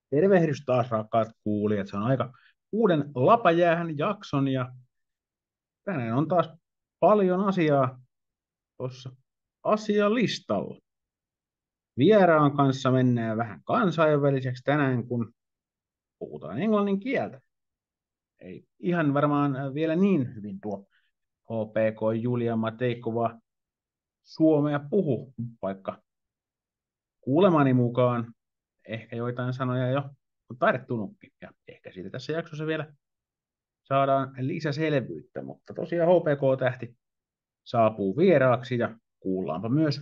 Tervehdys taas rakkaat kuulijat. Se on aika uuden Lapa jäähän jakson ja tänään on taas paljon asiaa tuossa asialistalla. Vieraan kanssa mennään vähän kansainväliseksi tänään, kun puhutaan englannin kieltä. Ei ihan varmaan vielä niin hyvin tuo HPK Júlia Matejková suomea puhu, vaikka kuulemani mukaan ehkä joitain sanoja jo on taidettunutkin. Ja ehkä siitä tässä jaksossa vielä saadaan lisäselvyyttä, mutta tosiaan HPK-tähti saapuu vieraaksi ja kuullaanpa myös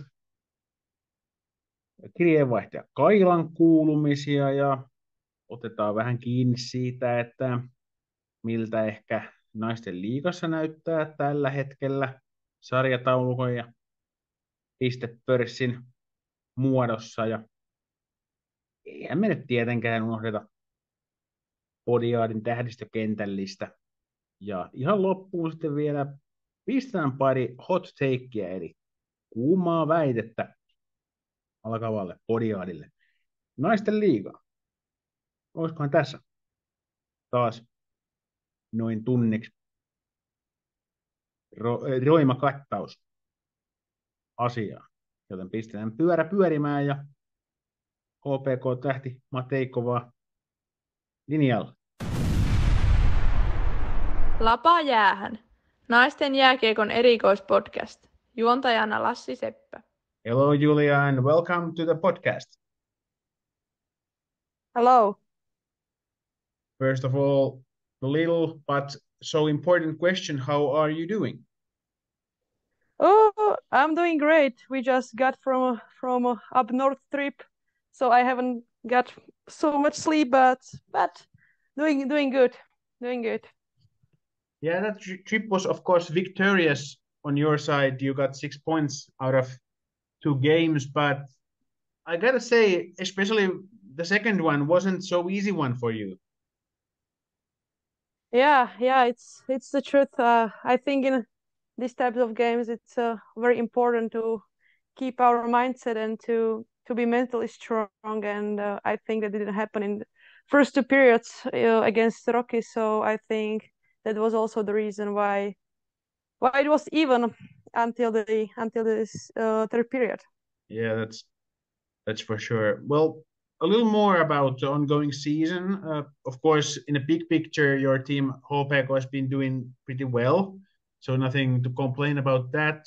kirjeenvaihtaja Kailan kuulumisia ja otetaan vähän kiinni siitä, että miltä ehkä Naisten Liigassa näyttää tällä hetkellä sarjataulukon ja pistepörssin muodossa ja eihän me nyt tietenkään unohdeta Podiaadin tähdistökentällistä. Ja ihan loppuun sitten vielä pistetään pari hot takeä, eli kuumaa väitettä alkavalle Podiaadille. Naisten liiga. Olisikohan tässä taas noin tunniksi roima kattaus asiaa. Joten pistetään pyörä pyörimään ja HPK-tähti Matejková linjalla. Lapa jäähän. Naisten jääkiekon erikoispodcast. Juontajana Lassi Seppä. Hello Julia and welcome to the podcast. Hello. First of all, a little but so important question. How are you doing? Oh, I'm doing great. We just got from a up north trip, so I haven't got so much sleep, but doing good, doing good. Yeah, that trip was of course victorious on your side. You got 6 points out of 2 games, but I gotta say, especially the second one wasn't so easy one for you. Yeah, it's the truth. I think in these types of games, it's very important to keep our mindset and to be mentally strong. And I think that didn't happen in the first 2 periods against the Rockies. So I think that was also the reason why it was even until this third period. Yeah, that's for sure. Well, a little more about the ongoing season. Of course, in a big picture, your team HPK has been doing pretty well, so nothing to complain about that.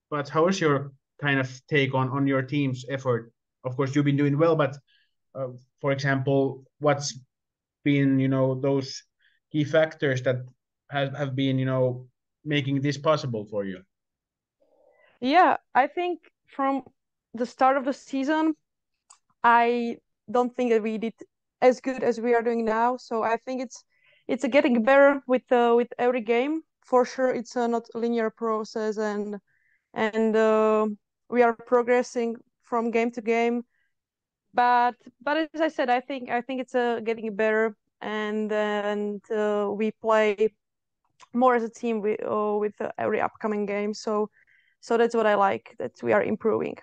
But how is your kind of take on your team's effort? Of course, you've been doing well, but for example, what's been those key factors that have been making this possible for you? Yeah, I think from the start of the season, I don't think that we did as good as we are doing now. So I think it's getting better with every game. For sure, it's not a linear process, and we are progressing from game to game. But as I said, I think it's getting better, and we play more as a team with every upcoming game. So that's what I like, that we are improving.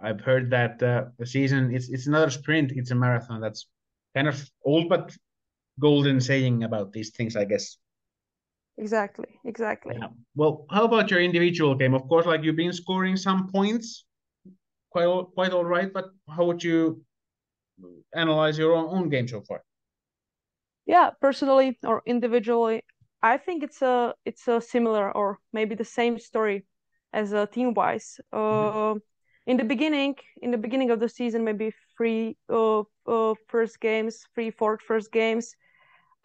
I've heard that the season it's not a sprint, it's a marathon. That's kind of old but golden saying about these things, I guess. Exactly. Yeah. Well, how about your individual game? Of course, like you've been scoring some points, quite all right. But how would you analyze your own game so far? Yeah, personally or individually, I think it's a similar or maybe the same story as team wise. In the beginning of the season, maybe 3 first games, 4 first games,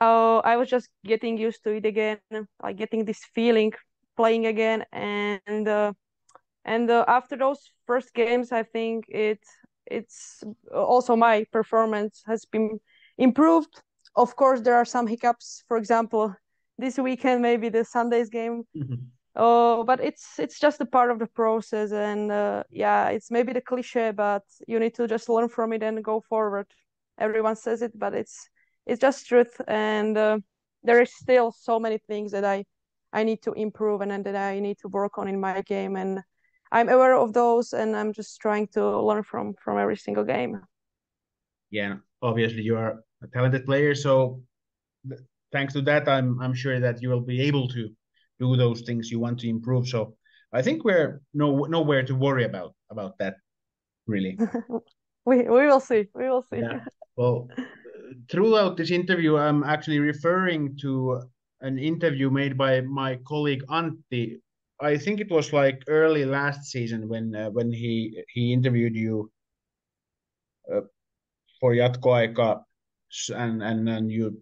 I was just getting used to it again, like getting this feeling playing again, and after those first games, I think it's also my performance has been improved. Of course, there are some hiccups. For example, this weekend, maybe the Sunday's game. But it's just a part of the process, and yeah, it's maybe the cliche, but you need to just learn from it and go forward. Everyone says it, but it's just truth, and there is still so many things that I need to improve and that I need to work on in my game, and I'm aware of those, and I'm just trying to learn from every single game. Yeah, obviously you are a talented player, so thanks to that, I'm sure that you will be able to do those things you want to improve. So I think we're nowhere to worry about that, really. We will see. We will see. Yeah. Well, throughout this interview, I'm actually referring to an interview made by my colleague Antti. I think it was like early last season when he interviewed you uh, for Jatkoaika, and you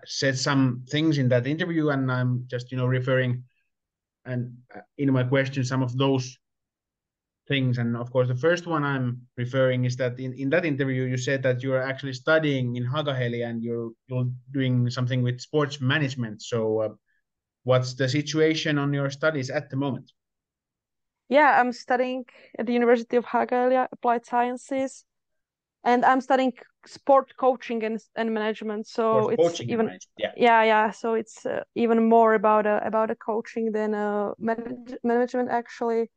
said some things in that interview, and I'm just referring and in my question some of those things. And of course, the first one I'm referring is that in that interview, you said that you're actually studying in Hagaheli and you're doing something with sports management. So, what's the situation on your studies at the moment? Yeah, I'm studying at the University of Hagaglia, Applied Sciences, and I'm studying sport coaching and management. So Sports it's coaching and even management, yeah. So it's even more about a coaching than management actually.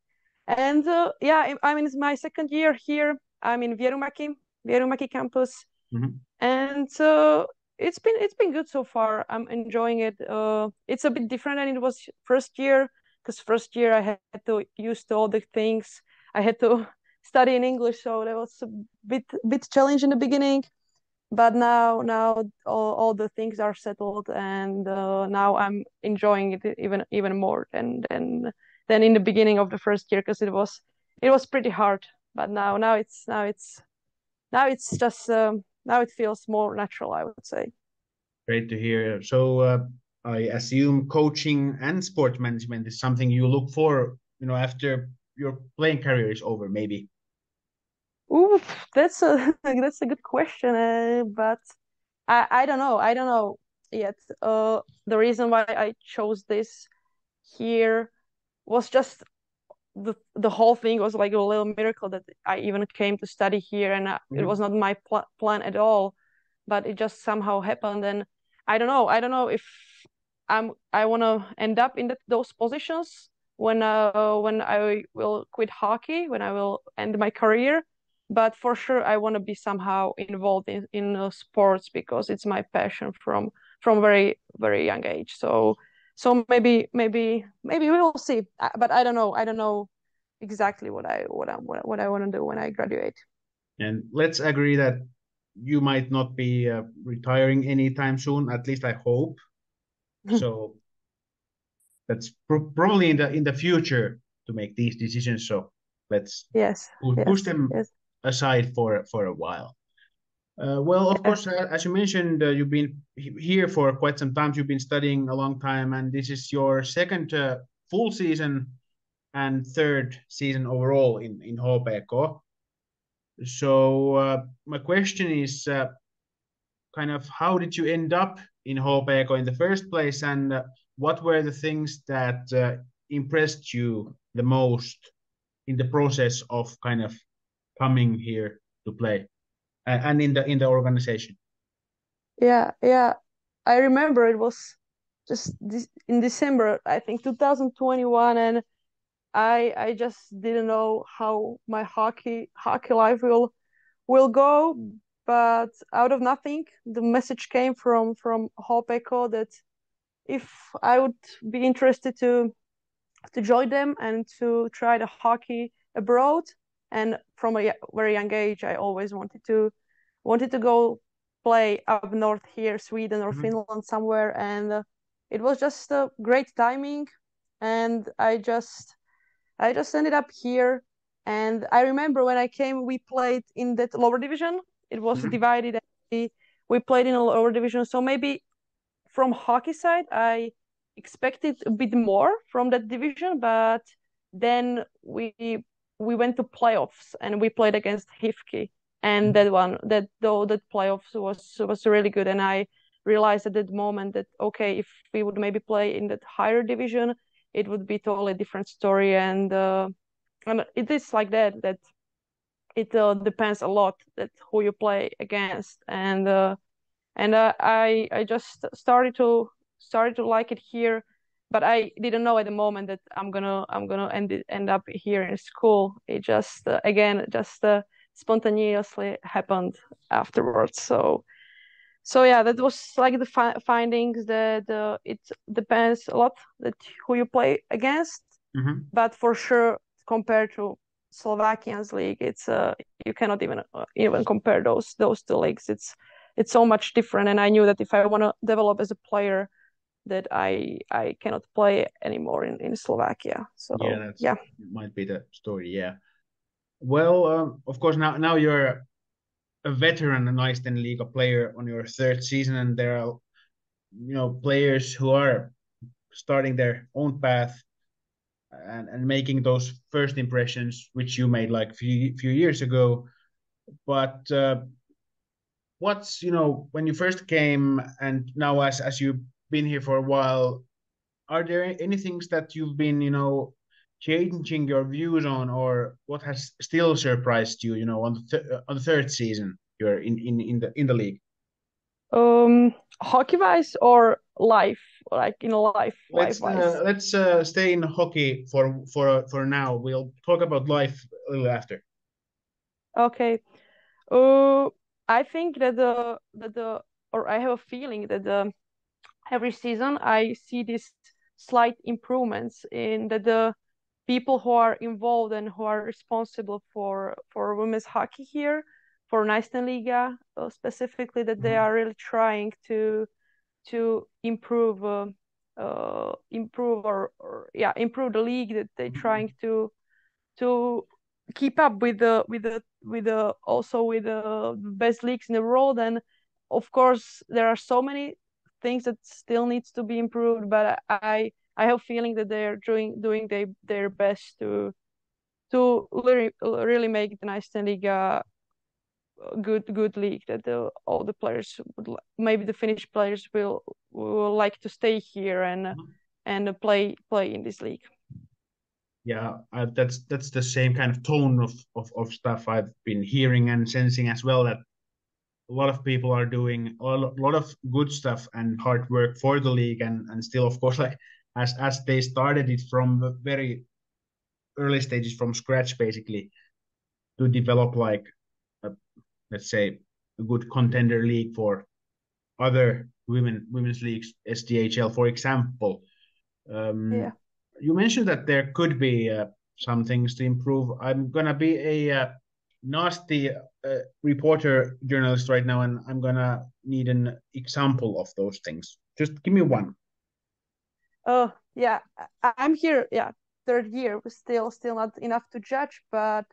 And I'm in my second year here. I'm in Vierumäki campus, and it's been good so far. I'm enjoying it. It's a bit different than it was first year, because first year I had to use to all the things. I had to study in English, so that was a bit challenge in the beginning. But now all the things are settled, and now I'm enjoying it even more than in the beginning of the first year, because it was pretty hard. But now it's just now it feels more natural, I would say. Great to hear. So, I assume coaching and sports management is something you look for, after your playing career is over, maybe. Ooh, that's a that's a good question, but I don't know. I don't know yet. The reason why I chose this here was just the whole thing was like a little miracle that I even came to study here, and it was not my plan at all, but it just somehow happened. And I don't know. I don't know if I want to end up in those positions when I will quit hockey, when I will end my career. But for sure, I want to be somehow involved in sports, because it's my passion from very young age. So maybe we will see. But I don't know. I don't know exactly what I want to do when I graduate. And let's agree that you might not be retiring anytime soon. At least I hope. So that's probably in the future to make these decisions. So let's push them aside for a while. Well, of course, as you mentioned, you've been here for quite some time. You've been studying a long time, and this is your second full season and third season overall in HPK. So my question is kind of how did you end up in HPK in the first place, and what were the things that impressed you the most in the process of kind of coming here to play and in the organization? Yeah. I remember it was just in December, I think 2021, and I just didn't know how my hockey life will go. But out of nothing, the message came from HPK that if I would be interested to join them and to try the hockey abroad. And from a very young age, I always wanted to go play up north here, Sweden or Finland somewhere. And it was just a great timing, and I just ended up here. And I remember when I came, we played in that lower division. It was divided, and we played in a lower division. So maybe from hockey side, I expected a bit more from that division, but then we went to playoffs and we played against HIFK, and that playoffs was really good. And I realized at that moment that okay, if we would maybe play in that higher division, it would be totally different story. And it is like that it depends a lot that who you play against. And I just started to like it here, but I didn't know at the moment that I'm gonna end up here in school. It just again spontaneously happened afterwards. So yeah, that was like the findings that it depends a lot that who you play against, but for sure compared to Slovakian's league, it's you cannot even compare those two leagues. It's so much different, and I knew that if I want to develop as a player, that I cannot play anymore in Slovakia. So yeah, might be the story. Yeah. Well, of course now you're a veteran Naisten Liiga player on your third season, and there are players who are starting their own path and making those first impressions which you made like few years ago. But what's when you first came and now as you've been here for a while, are there any things that you've been changing your views on, or what has still surprised you on the third season you're in the league? Hockey wise or life, like in life wise? Let's stay in hockey for now. We'll talk about life a little after. Okay. I think that I have a feeling that every season I see these slight improvements in the people who are involved and who are responsible for women's hockey here, for Naisten Liiga specifically, that they are really trying to improve improve the league, that they're trying to keep up with the best leagues in the world. And of course there are so many things that still needs to be improved, but I have a feeling that they're doing their best to really make the Naisten Liiga good league, that all the players maybe the Finnish players will like to stay here and play in this league. Yeah, that's the same kind of tone of stuff I've been hearing and sensing as well, that a lot of people are doing a lot of good stuff and hard work for the league, and still, of course, like as they started it from the very early stages, from scratch, basically, to develop like let's say a good contender league for other women's leagues, SDHL, for example. You mentioned that there could be some things to improve. I'm gonna be a nasty reporter journalist right now, and I'm gonna need an example of those things. Just give me one. Oh yeah, I'm here. Yeah, third year, still not enough to judge, but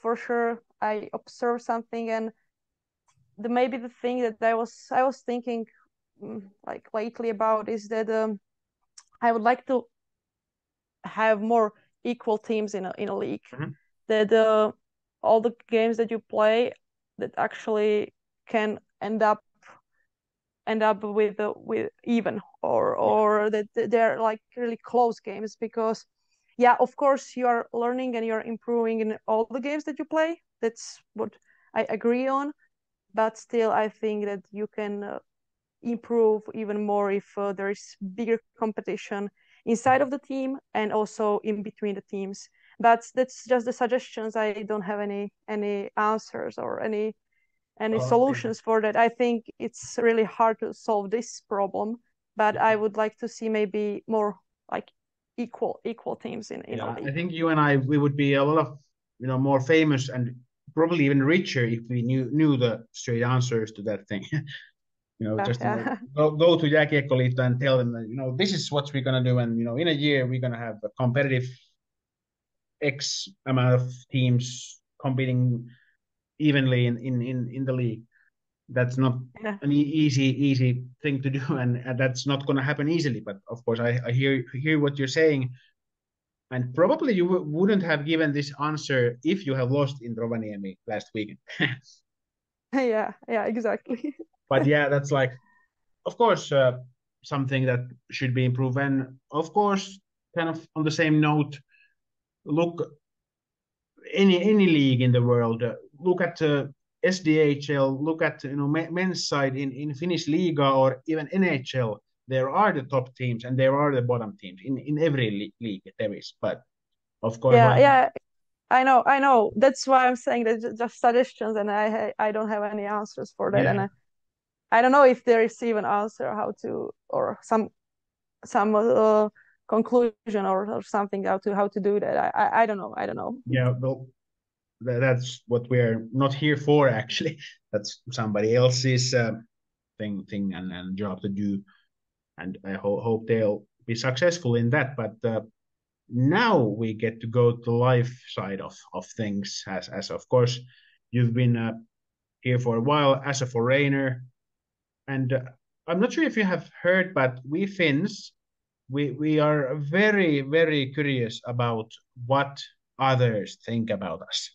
for sure I observed something, and maybe the thing that I was thinking like lately about is that I would like to have more equal teams in a league. That all the games that you play that actually can end up with even or that they're like really close games, because of course you are learning and you're improving in all the games that you play. That's what I agree on, but still I think that you can improve even more if there is bigger competition inside of the team and also in between the teams. But that's just the suggestions. I don't have any answers or any solutions for that. I think it's really hard to solve this problem, but I would like to see maybe more like equal teams in a league. I think you and we would be a lot of more famous and probably even richer if we knew the straight answers to that thing. Go to Jääkiekkoliitto and tell them that, this is what we're gonna do, and in a year we're gonna have a competitive X amount of teams competing evenly in the league. That's not an easy thing to do, and that's not going to happen easily. But of course, I hear what you're saying, and probably you wouldn't have given this answer if you have lost in Rovaniemi last weekend. yeah, exactly. But yeah, that's like, of course, something that should be improved. And of course, kind of on the same note, look, any league in the world, look at SDHL, look at men's side in Finnish Liga or even NHL. There are the top teams and there are the bottom teams in every league there is. But of course, I know. That's why I'm saying that just suggestions, and I don't have any answers for that, and Yeah. I don't know if there is even answer how to or some conclusion or something how to do that. I don't know. I don't know. Yeah, well, that's what we're not here for, actually. That's somebody else's thing and job to do, and I hope they'll be successful in that. But now we get to go to the life side of things, as of course you've been here for a while as a foreigner, and I'm not sure if you have heard, but we Finns, we are very, very curious about what others think about us.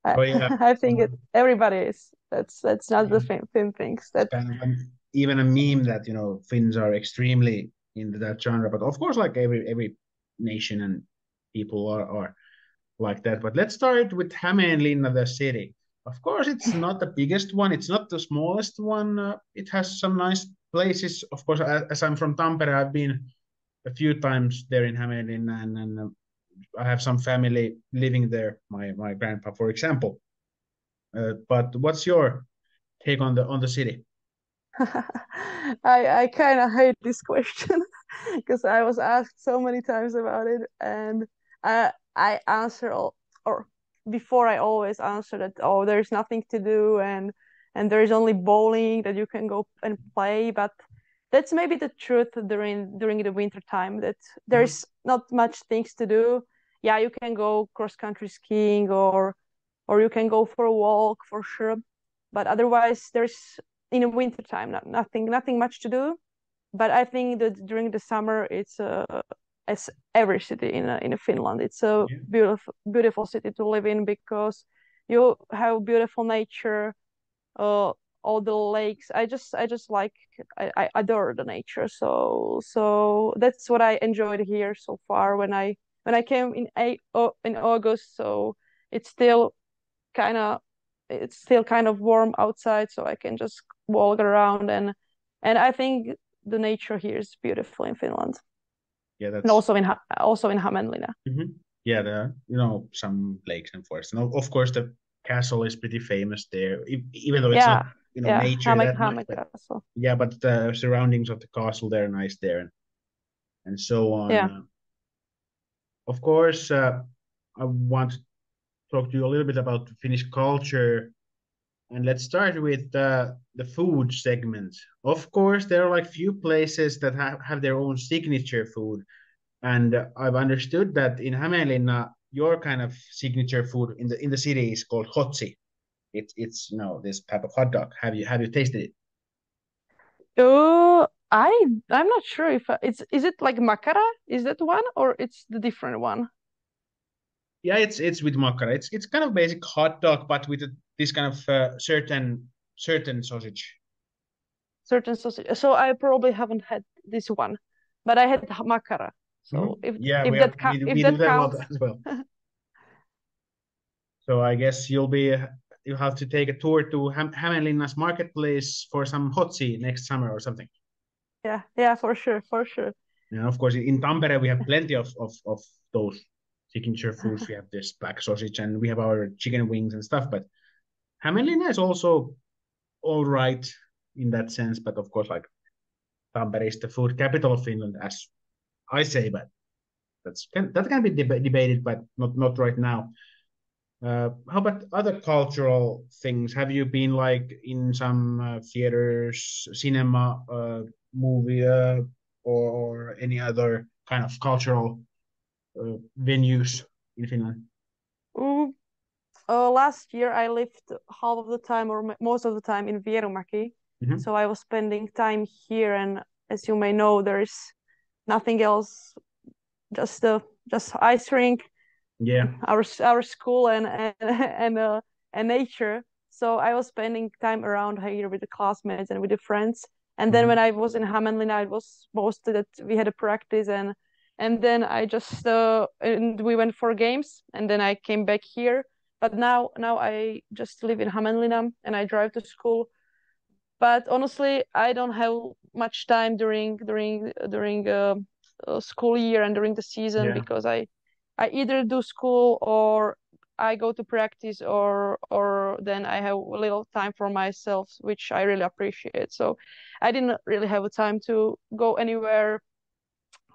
I, So yeah, I think everybody is. That's not the Finn things it's that. kind of even a meme that Finns are extremely into that genre. But of course, like every nation and people are like that. But let's start with Hämeenlinna, the city. Of course, it's not the biggest one. It's not the smallest one. It has some nice places. Of course, as I'm from Tampere, I've been a few times there in Hämeenlinna, and I have some family living there. My grandpa, for example. But what's your take on the city? I kind of hate this question because I was asked so many times about it, and I answer or before I always answer that there's nothing to do and there's only bowling that you can go and play, but that's maybe the truth during the winter time that there's not much things to do. Yeah, you can go cross country skiing or you can go for a walk for sure, but otherwise there's in the winter time nothing much to do. But I think that during the summer it's as every city in Finland, it's a beautiful city to live in because you have beautiful nature, all the lakes. I just like I adore the nature, so that's what I enjoyed here so far when I came in August. So it's still kind of it's still kind of warm outside, so I can just walk around and I think the nature here is beautiful in Finland, Yeah, and that's also in Hämeenlinna. yeah. There are some lakes and forests, and of course the castle is pretty famous there, even though it's not Yeah, yeah, nature that much. But Castle. yeah, but the surroundings of the castle, they're nice there, and so on. Yeah. Of course, I want to talk to you a little bit about Finnish culture. And let's start with the food segment. Of course, there are like few places that have their own signature food. And I've understood that in Hämeenlinna, your kind of signature food in the city is called hotsi. It's this type of hot dog. Have you tasted it? I'm not sure if is it like makara? Is that one or it's the different one? Yeah, it's with makara. It's kind of basic hot dog, but with this kind of certain sausage. Certain sausage. So I probably haven't had this one, but I had makara. So Yeah, if if we do that that a lot counts. as well. So I guess you have to take a tour to Hämeenlinna's marketplace for some hotzi next summer or something. Yeah, for sure, for sure. And of course, in Tampere we have plenty of those signature foods. We have this black sausage and we have our chicken wings and stuff. But Hämeenlinna is also all right in that sense. But of course, like Tampere is the food capital of Finland, as I say. But that can be debated, but not right now. How about other cultural things? Have you been like in some theaters, cinema, movie, or any other kind of cultural venues in Finland? Mm, last year I lived half of the time or most of the time in Vierumäki. So I was spending time here, and as you may know, there is nothing else, just ice rink, Yeah. our school and nature. So I was spending time around here with the classmates and with the friends. And then when I was in Hämeenlinna, it was mostly that we had a practice and then I just and we went for games and then I came back here. But now I just live in Hämeenlinna and I drive to school. But honestly, I don't have much time during school year and during the season because I I either do school or I go to practice, or then I have a little time for myself, which I really appreciate. So I didn't really have a time to go anywhere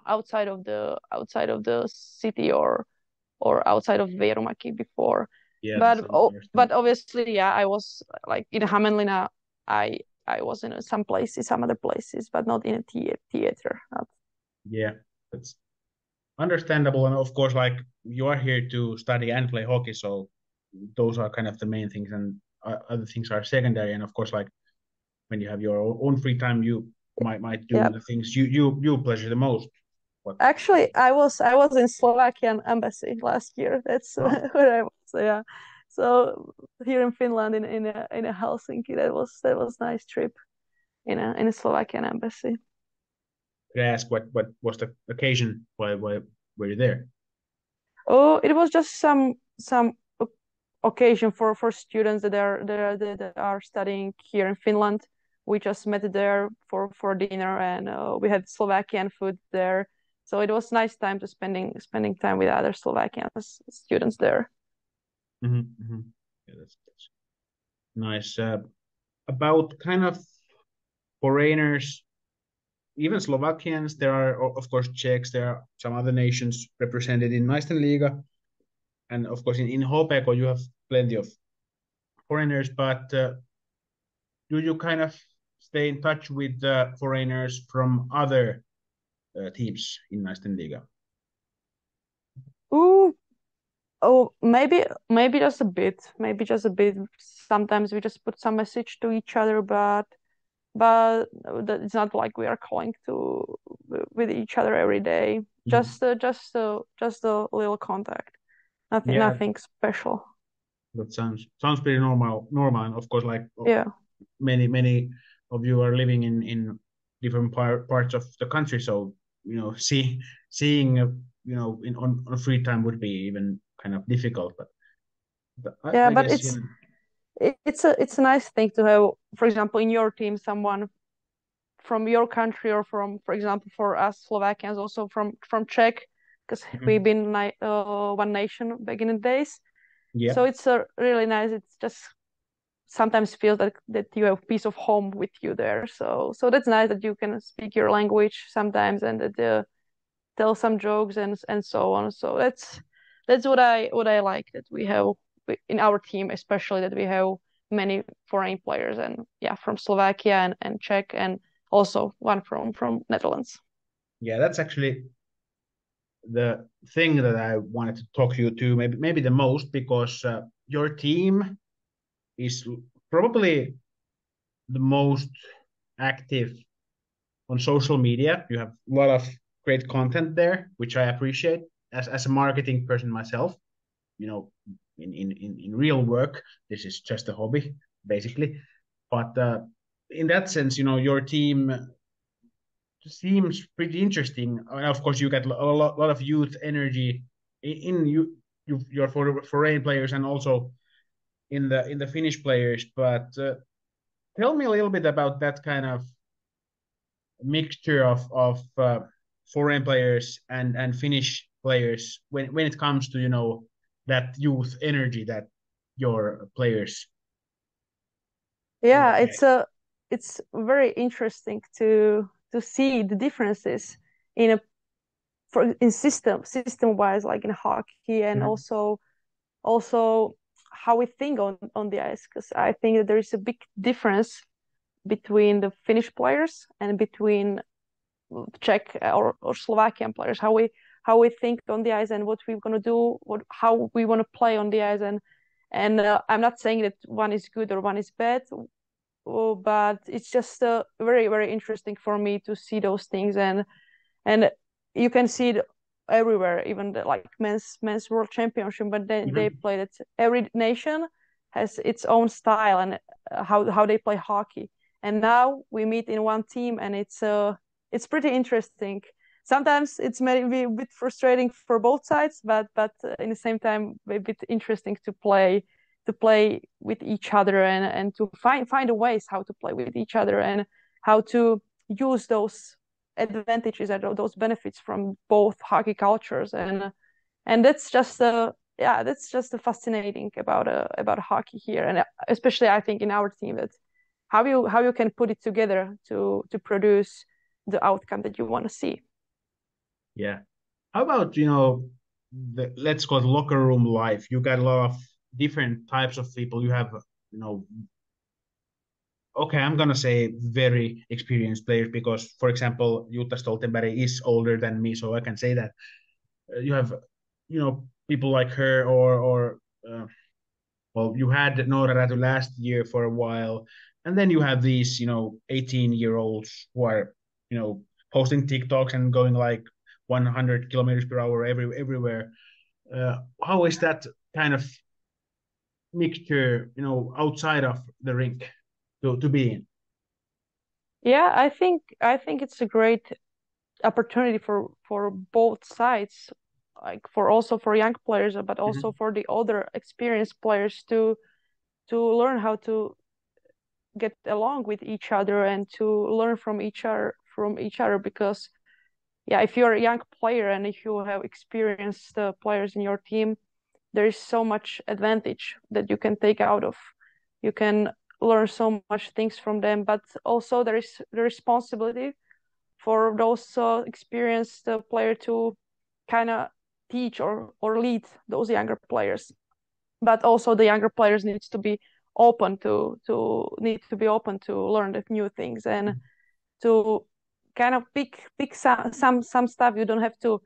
outside of the city or outside of Vierumäki before. Yeah, but obviously, yeah, I was like in Hämeenlinna. I was in some other places, but not in a theater. Not... Yeah, that's understandable. And of course, like you are here to study and play hockey, so those are kind of the main things, and other things are secondary. And of course, like when you have your own free time, you might do the things you pleasure the most. Actually, I was in Slovakian embassy last year. That's where I was. Yeah. So here in Finland, in a Helsinki, that was nice trip in a Slovakian embassy. Could I ask what was the occasion? Why were you there? Oh, it was just some occasion for students that are studying here in Finland. We just met there for dinner, and we had Slovakian food there. So it was nice time to spending time with other Slovakian students there. Yeah, that's nice. About kind of foreigners, even Slovakians, there are of course Czechs, there are some other nations represented in Naisten Liiga, and of course in HPK you have plenty of foreigners, but do you kind of stay in touch with foreigners from other teams in Naisten Liiga? Oh, maybe just a bit. Maybe just a bit. Sometimes we just put some message to each other, but it's not like we are calling with each other every day. Just a little contact. Nothing special. That sounds pretty normal, and of course, like many of you are living in different parts of the country, so seeing on free time would be even kind of difficult. But I guess, it's a nice thing to have, for example, in your team, someone from your country, or from, for example, for us Slovakians, also from Czech, because we've been one nation back in the days. Yeah. So it's really nice. It's just sometimes feels that you have a piece of home with you there. So that's nice that you can speak your language sometimes, and that tell some jokes and so on. So that's what I like, that we have in our team, especially, that we have many foreign players, and from Slovakia and Czech, and also one from Netherlands. Yeah, that's actually the thing that I wanted to talk to you to maybe the most, because your team is probably the most active on social media. You have a lot of great content there, which I appreciate as a marketing person myself. In real work, this is just a hobby basically, but in that sense, your team seems pretty interesting. And of course, you get a lot of youth energy in your foreign players, and also in the Finnish players. But tell me a little bit about that kind of mixture of foreign players and Finnish players when it comes to that youth energy that your players. Yeah, it's very interesting to see the differences in system wise, like in hockey, and also how we think on the ice, because I think that there is a big difference between the Finnish players and between Czech or Slovakian players, how we think on the ice, and what we're going to do, how we want to play on the ice. And I'm not saying that one is good or one is bad, but it's just very, very interesting for me to see those things, and you can see it everywhere, even like men's world championship, but they play that. Every nation has its own style and how they play hockey, and now we meet in one team, and it's pretty interesting. Sometimes it's maybe a bit frustrating for both sides, but in the same time a bit interesting to play with each other, and to find ways how to play with each other, and how to use those advantages and those benefits from both hockey cultures, and and that's just fascinating about hockey here, and especially I think in our team, that how you can put it together to produce the outcome that you want to see. Yeah. How about, let's call it locker room life? You got a lot of different types of people. You have, okay, I'm gonna say very experienced players because, for example, Jutta Stoltenberg is older than me, so I can say that. You have, people like her, or well, you had Noora Räty last year for a while, and then you have these, 18-year-olds who are, posting TikToks and going like 100 kilometers per hour everywhere. How is that kind of mixture, outside of the rink to be in? Yeah, I think it's a great opportunity for both sides, like for young players, but also for the older experienced players to learn how to get along with each other and to learn from each other, because if you're a young player and if you have experienced players in your team, there is so much advantage that you can take out of. You can learn so much things from them, but also there is the responsibility for those experienced player to kind of teach or lead those younger players. But also the younger players need to be open to learn the new things and to kind of pick some stuff. You don't have to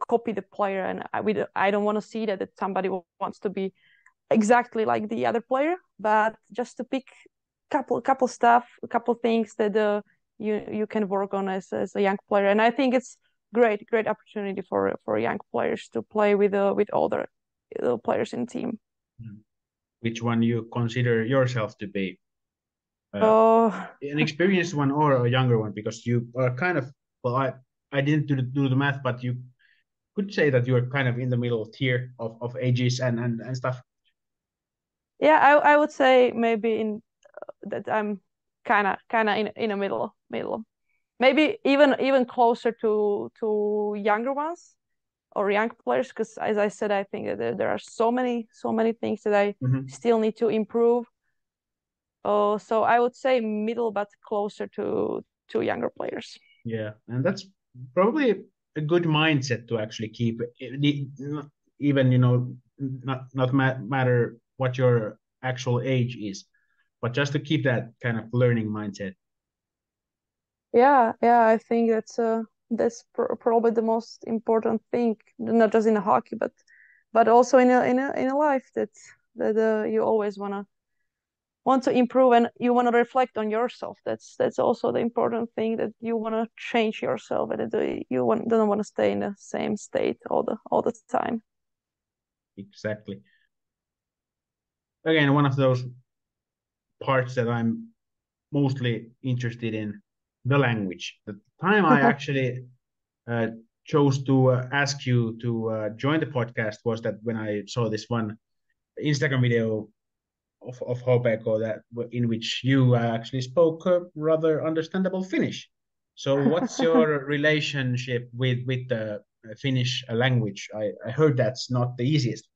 copy the player, and I don't want to see that somebody wants to be exactly like the other player, but just to pick couple things that you can work on as a young player. And I think it's great opportunity for young players to play with older players in team. Which one you consider yourself to be? An experienced one or a younger one? Because you are kind of, well, I didn't do the math, but you could say that you're kind of in the middle tier of ages and stuff. Yeah, I would say maybe that I'm kind of in the middle. Maybe even closer to younger ones or young players, because as I said, I think that there are so many things that I still need to improve. So I would say middle, but closer to younger players. Yeah, and that's probably a good mindset to actually keep, even not matter what your actual age is, but just to keep that kind of learning mindset. Yeah, I think that's probably the most important thing, not just in hockey, but also in a life, that you always want to improve, and you want to reflect on yourself. That's also the important thing, that you want to change yourself, and don't want to stay in the same state all the time. Exactly. Again, one of those parts that I'm mostly interested in, the language. The time I actually chose to ask you to join the podcast was that when I saw this one Instagram video of HPK that in which you actually spoke rather understandable Finnish. So what's your relationship with the Finnish language? I heard that's not the easiest.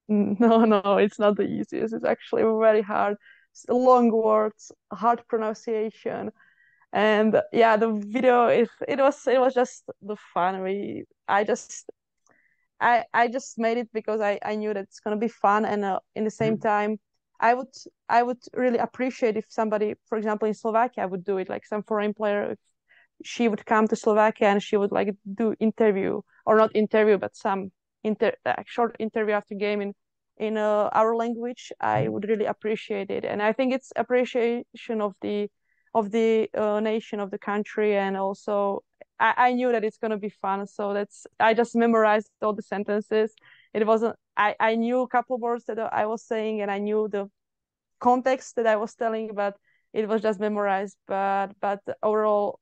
No, it's not the easiest. It's actually very hard. It's long words, hard pronunciation. And the video, it was just the fun. I just made it because I knew that it's gonna be fun, and in the same time, I would really appreciate if somebody, for example, in Slovakia, would do it, like some foreign player, if she would come to Slovakia and she would like do interview, or not interview, but some short interview after game in our language. I would really appreciate it, and I think it's appreciation of the nation, of the country, and also I knew that it's gonna be fun, so I just memorized all the sentences. It wasn't I knew a couple words that I was saying, and I knew the context that I was telling, but it was just memorized. But overall,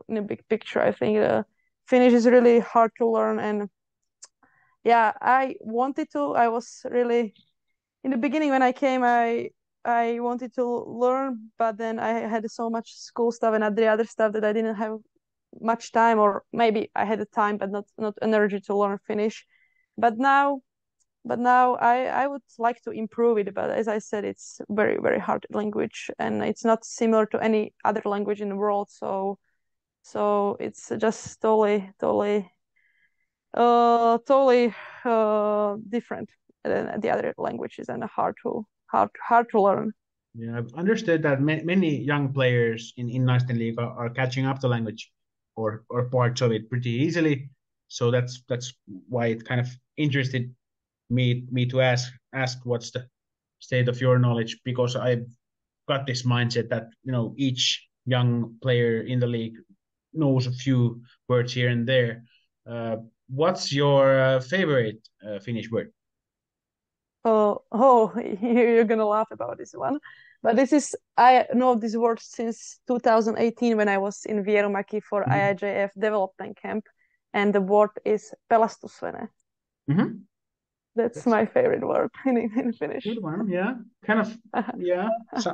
in a big picture, I think Finnish is really hard to learn, and I wanted to. I was really in the beginning when I came. I wanted to learn, but then I had so much school stuff and the other stuff that I didn't have much time, or maybe I had the time but not energy to learn Finnish. but now I would like to improve it. But as I said, it's very, very hard language, and it's not similar to any other language in the world. So it's just totally different than the other languages, and hard to learn. Yeah, I've understood that many young players in Naisten Liiga are catching up the language or parts of it pretty easily. So that's why it kind of interested me to ask what's the state of your knowledge, because I've got this mindset that each young player in the league knows a few words here and there. What's your favorite Finnish word? Oh, you're gonna laugh about this one. But I know this word since 2018 when I was in Vierumäki for IIJF development camp, and the word is pelastusvene. Mm-hmm. That's my favorite word in Finnish. Good one, yeah. Kind of, yeah,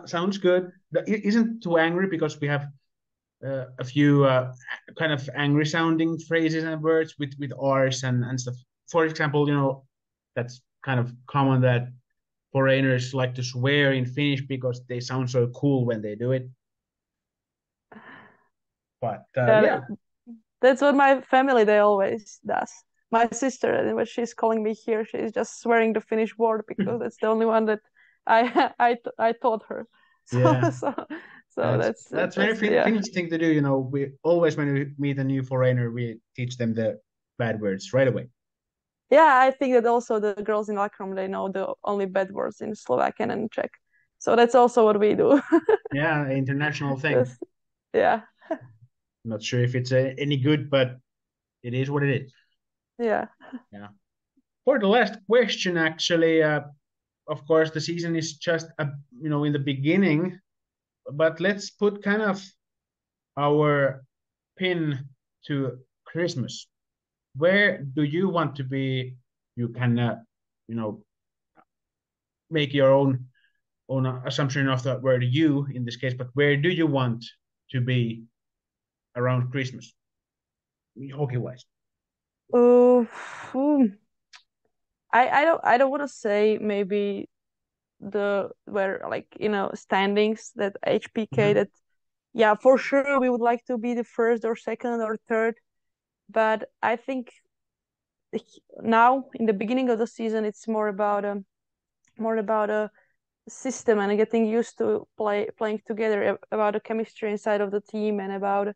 sounds good. It isn't too angry, because we have a few kind of angry sounding phrases and words with R's and stuff. For example, that's kind of common that foreigners like to swear in Finnish because they sound so cool when they do it. But yeah. That's what my family they always does. My sister, when she's calling me here, she's just swearing the Finnish word because that's the only one that I taught her. So, yeah. So that's very Finnish thing to do. We always, when we meet a new foreigner, we teach them the bad words right away. Yeah, I think that also the girls in Akron, they know the only bad words in Slovakian and Czech. So that's also what we do. Yeah, international thing. Yeah. Not sure if it's any good, but it is what it is. Yeah. Yeah. For the last question, actually, of course, the season is just in the beginning, but let's put kind of our pin to Christmas. Where do you want to be? You can make your own assumption of the word "you" in this case, but where do you want to be around Christmas, hockey wise? I don't want to say maybe standings that HPK that yeah, for sure we would like to be the first or second or third, but I think now in the beginning of the season it's more about a system and getting used to playing together, about the chemistry inside of the team and about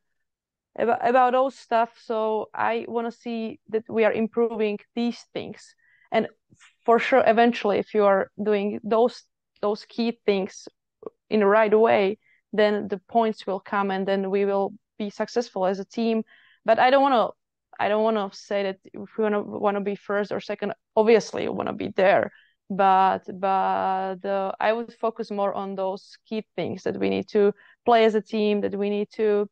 those stuff. So I want to see that we are improving these things, and for sure eventually if you are doing those key things in the right way, then the points will come and then we will be successful as a team. But I don't want to say that if we want to be first or second, obviously you want to be there, but I would focus more on those key things that we need to play as a team, that we need to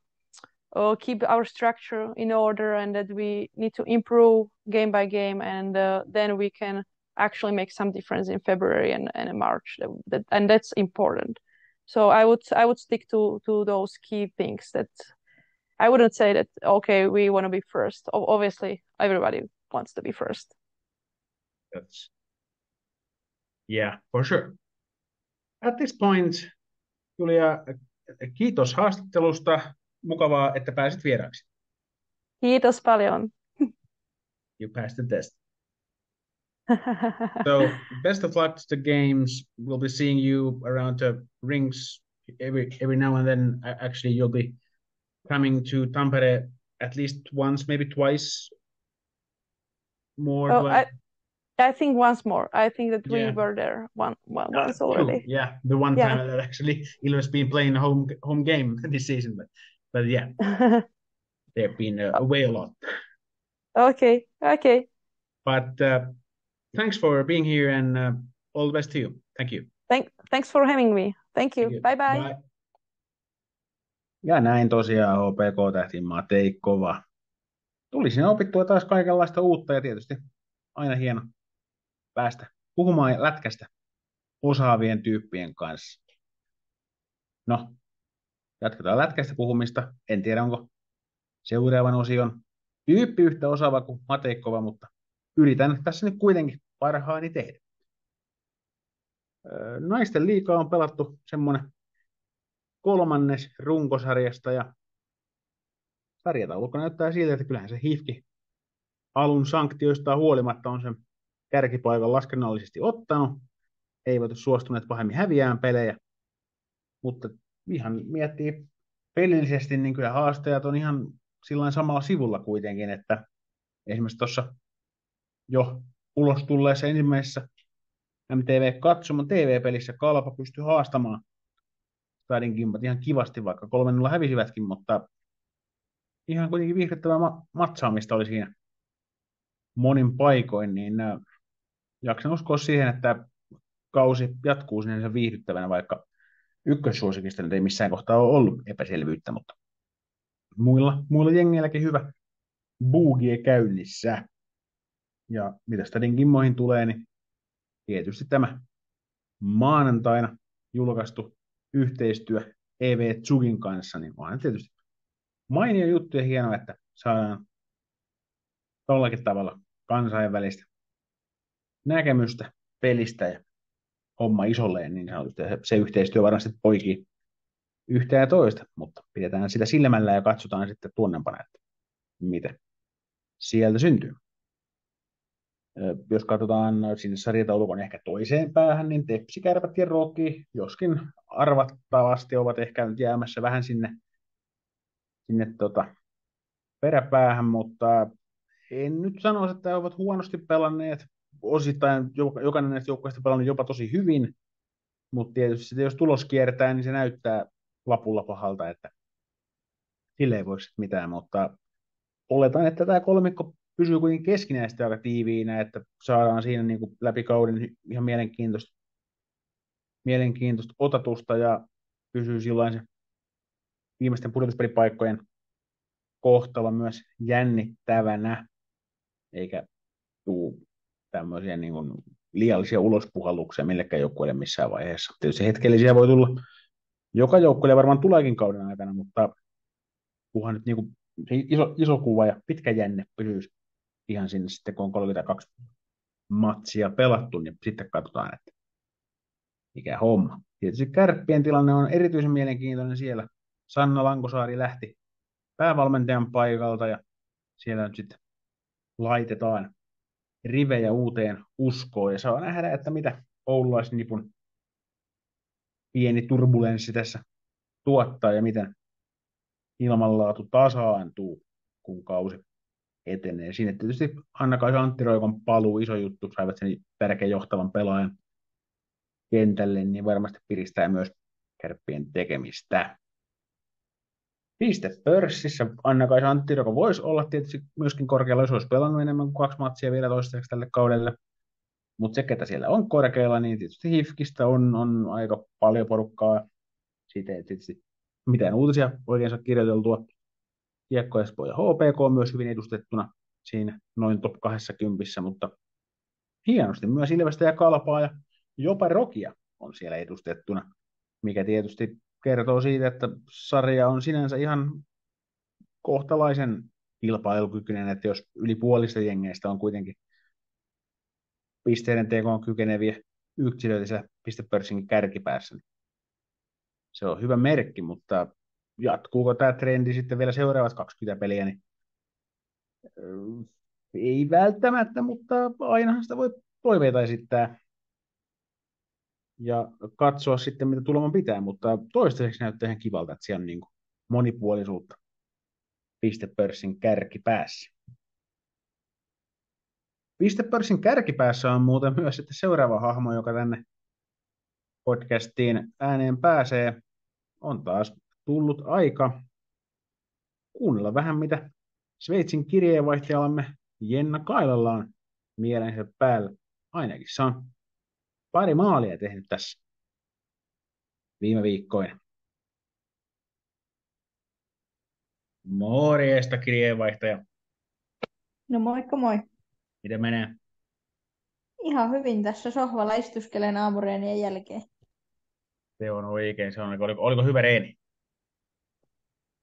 keep our structure in order, and that we need to improve game by game, and then we can actually make some difference in February and in March. And that's important. So I would stick to those key things. That I wouldn't say that okay, we want to be first. Obviously, everybody wants to be first. Yeah, for sure. At this point, Julia, kiitos haastattelusta. Mukavaa, että pääsit vieraaksi. Kiitos paljon. You passed the test. So best of luck to the games. We'll be seeing you around the rinks every now and then. Actually, you'll be coming to Tampere at least once, maybe twice more. I think once more. I think that we were there once already. Yeah, the one time that actually Ilves been playing a home game this season, but yeah, they've been away a lot. Okay. But thanks for being here, and all the best to you. Thank you. Thanks for having me. Thank you. Bye. Bye. Ja näin tosiaan HPK-tähti Matejková. Tuli siinä opittua taas kaikenlaista uutta, ja tietysti aina hieno päästä puhumaan lätkästä osaavien tyyppien kanssa. No, jatketaan lätkästä puhumista. En tiedä, onko seuraavan osion tyyppi yhtä osaava kuin Matejková, mutta yritän tässä nyt kuitenkin parhaani tehdä. Naisten liigaa on pelattu semmoinen 3. runkosarjasta ja sarjataulukko näyttää siltä, että kyllähän se HIFK alun sanktioista huolimatta on sen kärkipaikan laskennallisesti ottanut. Eivät ole suostuneet pahemmin häviään pelejä, mutta ihan miettii pelillisesti, niin kyllä haastajat on ihan sillain samalla sivulla kuitenkin, että esimerkiksi tuossa jo ulos tulleessa ensimmäisessä MTV-katsomon TV-pelissä Kalpa pystyi haastamaan Stadin Gimpat ihan kivasti, vaikka 3-0 hävisivätkin, mutta ihan kuitenkin viihdyttävää matsaamista oli siinä monin paikoin, niin jaksan uskoa siihen, että kausi jatkuu sinänsä viihdyttävänä, vaikka ykkössuosikista nyt ei missään kohtaa ole ollut epäselvyyttä, mutta muilla jengeilläkin hyvä buugie käynnissä. Ja mitä Stadin Gimmoihin tulee, niin tietysti tämä maanantaina julkaistu yhteistyö EV Tsugin kanssa, niin on tietysti mainio juttu ja hienoa, että saadaan tollakin tavalla kansainvälistä näkemystä pelistä ja homma isolleen, niin sanotusti. Se yhteistyö varmasti poikii yhtä ja toista, mutta pidetään sitä silmällä ja katsotaan sitten tuonnempana, että mitä sieltä syntyy. Jos katsotaan sinne sarjataulukon ehkä toiseen päähän, niin Tepsi, Kärpät ja Roki, joskin arvattavasti ovat ehkä nyt jäämässä vähän sinne peräpäähän, mutta en nyt sanoisi, että he ovat huonosti pelanneet. Osittain jokainen näistä joukkueista pelannut jopa tosi hyvin, mutta tietysti jos tulos kiertää, niin se näyttää lapulla pahalta, että sille ei voi mitään, mutta oletan, että tämä kolmikko pysyy kuitenkin keskinäisesti aika tiiviinä, että saadaan siinä niin kuin läpi kauden ihan mielenkiintoista otatusta ja pysyy silloin se viimeisten pudotuspelipaikkojen kohtalo myös jännittävänä, eikä tule tämmöisiä niin kuin liiallisia ulospuhalluksia millekään joukkueelle missään vaiheessa. Tietysti hetkellisiä voi tulla joka joukkueelle varmaan tuleekin kauden aikana, mutta kunhan nyt niin kuin iso kuva ja pitkä jänne pysyisi ihan sinne sitten, kun on 32 matsia pelattu, niin sitten katsotaan, että mikä homma. Tietysti Kärppien tilanne on erityisen mielenkiintoinen siellä. Sanna Lankosaari lähti päävalmentajan paikalta ja siellä nyt sitten laitetaan rivejä uuteen uskoon ja saa nähdä, että mitä oululaisnipun pieni turbulenssi tässä tuottaa ja miten ilmanlaatu tasaantuu, kun kausi etenee. Siinä tietysti Anna-Kaisa Antti-Roikon paluu, iso juttu, saivat sen tärkeän johtavan pelaajan kentälle, niin varmasti piristää myös Kärppien tekemistä. Pistepörssissä Anna-Kaisa Antti-Roiko voisi olla tietysti myöskin korkealla, jos olisi pelannut enemmän kuin 2 matsia vielä toistaiseksi tälle kaudelle. Mutta se, ketä siellä on korkealla, niin tietysti HIFKistä on aika paljon porukkaa. Siitä ei tietysti mitään uutisia oikein saa kirjoiteltua. Kiekko Espoo ja HPK on myös hyvin edustettuna siinä noin top 20, mutta hienosti myös Ilvestä ja Kalpaa ja jopa Rokia on siellä edustettuna, mikä tietysti kertoo siitä, että sarja on sinänsä ihan kohtalaisen kilpailukykyinen, että jos yli puolista jengeistä on kuitenkin pisteiden tekoon kykeneviä yksilöitä siellä pistepörssin kärkipäässä, niin se on hyvä merkki, mutta jatkuuko tämä trendi sitten vielä seuraavat 20 peliä, niin ei välttämättä, mutta ainahan sitä voi toiveita esittää ja katsoa sitten, mitä tuleman pitää, mutta toistaiseksi näyttää ihan kivalta, että siellä on niin kuin monipuolisuutta pistepörssin kärkipäässä. Pistepörssin kärkipäässä on muuten myös sitten seuraava hahmo, joka tänne podcastiin ääneen pääsee. On taas tullut aika kuunnella vähän, mitä Sveitsin kirjeenvaihtajallamme Jenna Kailalla on mielensä päällä. Ainakin se on pari maalia tehnyt tässä viime viikkoina. Morjesta, kirjeenvaihtaja. No moikka moi. Miten menee? Ihan hyvin tässä sohvalla istuskelen aamureenien jälkeen. Se on oikein. Oliko hyvä reeni?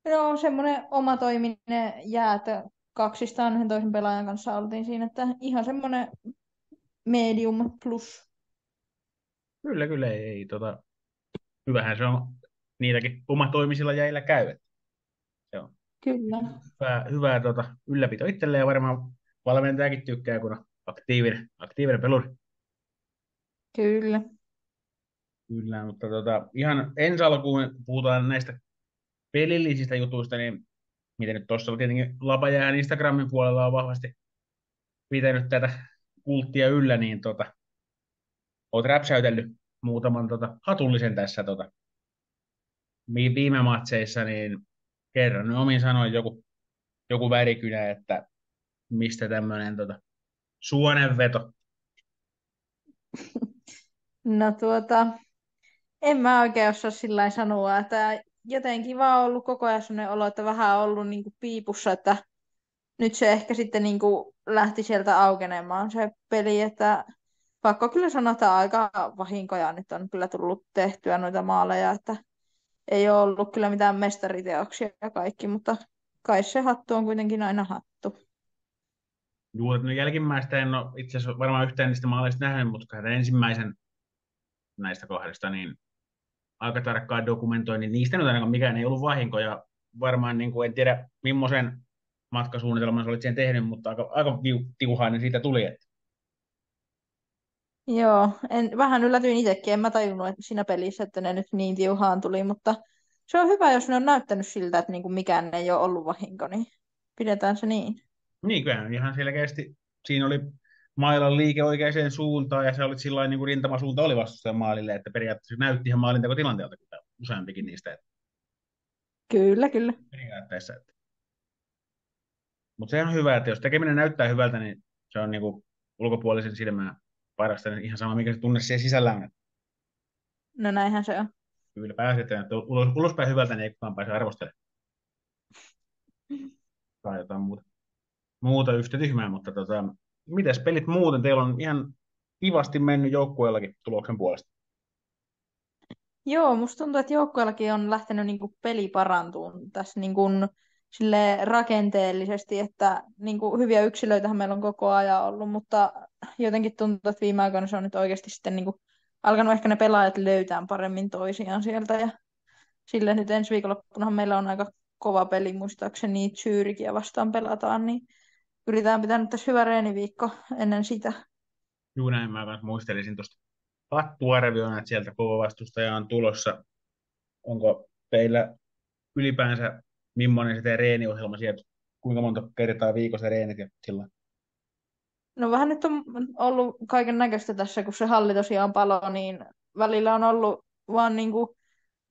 No semmoinen omatoiminen jäätö kaksistaan yhden toisen pelaajan kanssa oltiin siinä, että ihan semmoinen medium plus. Kyllä, ei hyvähän se on niitäkin omatoimisilla jäillä käy. Että se on Kyllä. hyvää ylläpito itselleen ja varmaan valmentajakin tykkää, kun on aktiivinen peluri. Kyllä. Kyllä, mutta ihan ensi alkuun puhutaan näistä pelillisistä jutuista, niin miten nyt tuossa tietenkin Lapa jäähän Instagramin puolella on vahvasti pitänyt tätä kulttia yllä, niin oot räpsäytellyt muutaman hatullisen tässä viime matseissa, niin kerran nyt omin sanoin joku värikynä, että mistä tämmöinen suonenveto. No en mä oikein osaa sillä lailla sanoa, että jotenkin vaan ollut koko ajan sellainen olo, että vähän on ollut niin kuin piipussa, että nyt se ehkä sitten niin kuin lähti sieltä aukenemaan se peli, että pakko kyllä sanoa, että aika vahinkoja nyt on kyllä tullut tehtyä noita maaleja, että ei ole ollut kyllä mitään mestariteoksia ja kaikki, mutta kai se hattu on kuitenkin aina hattu. Juu, no jälkimmäistä en ole itse asiassa varmaan yhtään niistä maaleista nähnyt, mutta tämän ensimmäisen näistä kahdesta, niin aika tarkkaan dokumentoin, niin niistä nyt ainakaan mikään ei ollut vahinko, ja varmaan niin kuin en tiedä, millaisen matkasuunnitelman sä olit siihen tehnyt, mutta aika tiuhainen siitä tuli. Että. Joo, vähän yllätyin itsekin, en mä tajunnut että siinä pelissä, että ne nyt niin tiuhaan tuli, mutta se on hyvä, jos ne on näyttänyt siltä, että niin kuin mikään ei ole ollut vahinko, niin pidetään se niin. Niin, kyllähän ihan selkeästi siinä oli mailan liike oikeaan suuntaan, ja se oli sillä niin kuin rintamasuunta oli vastustajan maalille, että periaatteessa näytti ihan maalintekotilanteelta, kun useampikin niistä. Että. Kyllä. Periaatteessa. Että. Mutta se on hyvä, että jos tekeminen näyttää hyvältä, niin se on niin kuin ulkopuolisen silmään parasta, niin ihan sama, mikä se tunne siellä sisällä on. No näinhän se on. Kyllä pääsee, että ulospäin hyvältä, niin ei kukaan pääse arvostelemaan. Tai jotain muuta yhtä tyhmää, mutta mitäs pelit muuten? Teillä on ihan kivasti mennyt joukkueellakin tuloksen puolesta. Joo, musta tuntuu, että joukkueellakin on lähtenyt niinku peli parantumaan tässä niinku sille rakenteellisesti, että niinku hyviä yksilöitähän meillä on koko ajan ollut, mutta jotenkin tuntuu, että viime aikoina se on nyt oikeasti sitten niinku alkanut ehkä ne pelaajat löytää paremmin toisiaan sieltä ja sille nyt ensi viikonloppunahan meillä on aika kova peli, muistaakseni Zürichiä vastaan pelataan, niin yritetään pitää nyt tässä hyvä reeniviikko ennen sitä. Juu, näin mä kanssa muistelisin tuosta pattuarvioina, että sieltä kova vastustaja on tulossa. Onko teillä ylipäänsä millainen se teidän reeniohjelma sieltä? Kuinka monta kertaa viikossa reenit ja sillä? No vähän nyt on ollut kaiken näköistä tässä, kun se halli tosiaan palo, niin välillä on ollut vaan niinku